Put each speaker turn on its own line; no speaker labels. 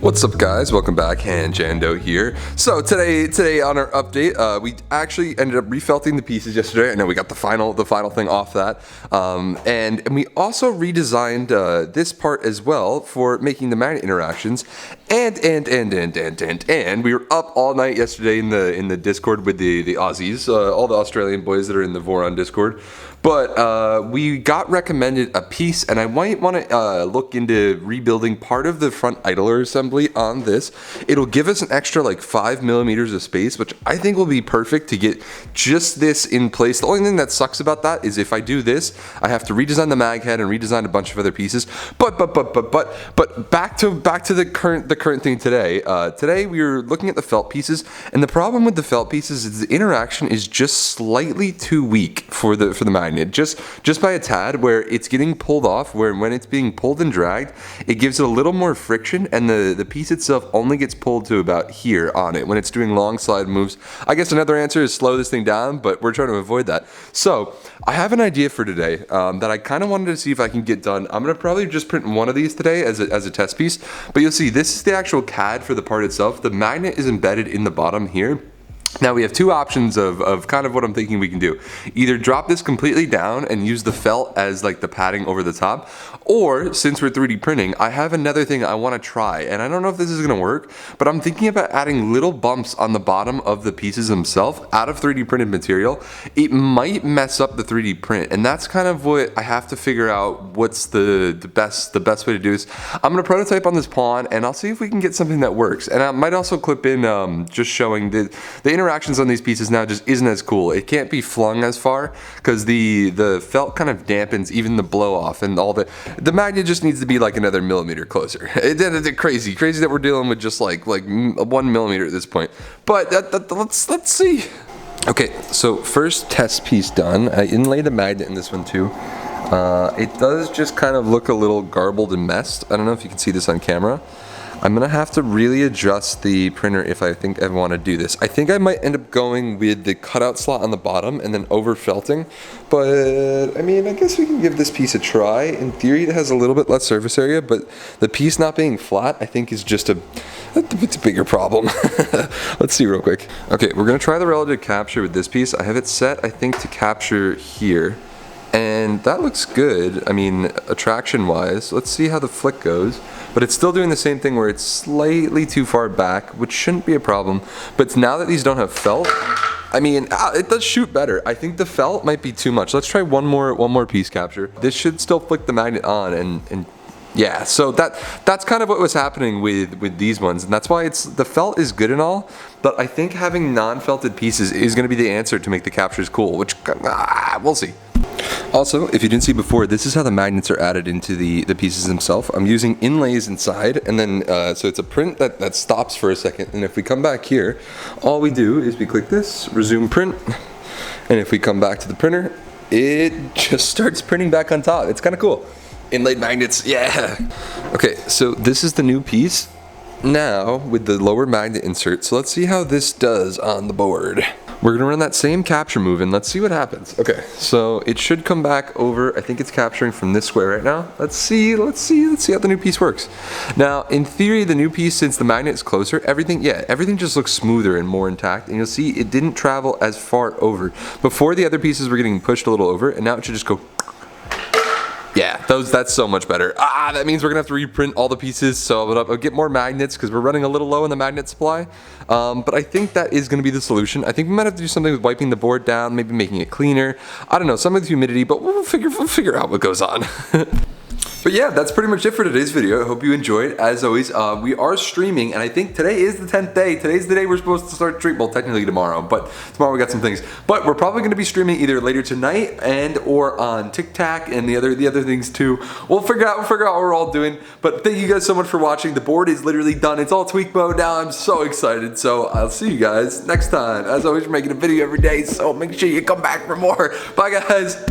What's up, guys? Welcome back, Jando here. So today on our update, we actually ended up refelting the pieces yesterday. I know we got the final thing off that, and we also redesigned this part as well for making the magnet interactions. And we were up all night yesterday in the Discord with the Aussies, all the Australian boys that are in the Voron Discord. But we got recommended a piece, and I might want to look into rebuilding part of the front idler assembly on this. It'll give us an extra like 5 millimeters of space, which I think will be perfect to get just this in place. The only thing that sucks about that is if I do this, I have to redesign the mag head and redesign a bunch of other pieces. But back to the current thing today. Today we were looking at the felt pieces, and the problem with the felt pieces is the interaction is just slightly too weak for the magnet. Just by a tad, where it's getting pulled off, where when it's being pulled and dragged, it gives it a little more friction, and the piece itself only gets pulled to about here on it when it's doing long slide moves. I guess another answer is slow this thing down, but we're trying to avoid that. So I have an idea for today that I kind of wanted to see if I can get done. I'm going to probably just print one of these today as a test piece, but you'll see this is the actual CAD for the part itself. The magnet is embedded in the bottom here. Now we have two options of kind of what I'm thinking we can do. Either drop this completely down and use the felt as like the padding over the top, or since we're 3D printing, I have another thing I want to try, and I don't know if this is going to work, but I'm thinking about adding little bumps on the bottom of the pieces themselves out of 3D printed material. It might mess up the 3D print, and that's kind of what I have to figure out. What's the best way to do this? I'm going to prototype on this pawn, and I'll see if we can get something that works. And I might also clip in just showing the interactions on these pieces now just isn't as cool. It can't be flung as far because the felt kind of dampens even the blow off, and all the magnet just needs to be like another millimeter closer. It's crazy that we're dealing with just like 1 millimeter at this point. But let's see. Okay, so first test piece done. I inlaid the magnet in this one too. It does just kind of look a little garbled and messed. I don't know if you can see this on camera. I'm gonna have to really adjust the printer if I think I want to do this. I think I might end up going with the cutout slot on the bottom and then over felting, but I mean, I guess we can give this piece a try. In theory, it has a little bit less surface area, but the piece not being flat, I think, is just it's a bigger problem. Let's see real quick. Okay, we're gonna try the relative capture with this piece. I have it set, I think, to capture here, and that looks good. I mean, attraction wise. Let's see how the flick goes. But it's still doing the same thing where it's slightly too far back, which shouldn't be a problem. But now that these don't have felt, I mean, it does shoot better. I think the felt might be too much. Let's try one more piece capture. This should still flick the magnet on, and yeah, so that's kind of what was happening with these ones, and that's why the felt is good and all, but I think having non-felted pieces is going to be the answer to make the captures cool, which we'll see. Also, if you didn't see before, this is how the magnets are added into the pieces themselves. I'm using inlays inside, and then so it's a print that stops for a second, and if we come back here, all we do is we click this, resume print, and if we come back to the printer, it just starts printing back on top. It's kind of cool. Inlaid magnets, yeah. Okay, so this is the new piece now with the lower magnet insert. So let's see how this does on the board. We're gonna run that same capture move and let's see what happens. Okay, so it should come back over. I think it's capturing from this square right now. Let's see how the new piece works. Now, in theory, the new piece, since the magnet is closer, everything just looks smoother and more intact. And you'll see it didn't travel as far over. Before, the other pieces were getting pushed a little over, and now it should just go. Yeah, that's so much better. That means we're gonna have to reprint all the pieces, so I'll get more magnets because we're running a little low in the magnet supply. But I think that is gonna be the solution. I think we might have to do something with wiping the board down, maybe making it cleaner. I don't know, some of the humidity, but we'll figure out what goes on. But yeah, that's pretty much it for today's video. I hope you enjoyed. As always, we are streaming, and I think today is the 10th day. Today's the day we're supposed to start stream. Well, technically tomorrow, but tomorrow we got some things. But we're probably going to be streaming either later tonight and or on TikTok and the other things too. We'll figure out what we're all doing. But thank you guys so much for watching. The board is literally done. It's all tweak mode now. I'm so excited. So I'll see you guys next time. As always, we're making a video every day, so make sure you come back for more. Bye, guys.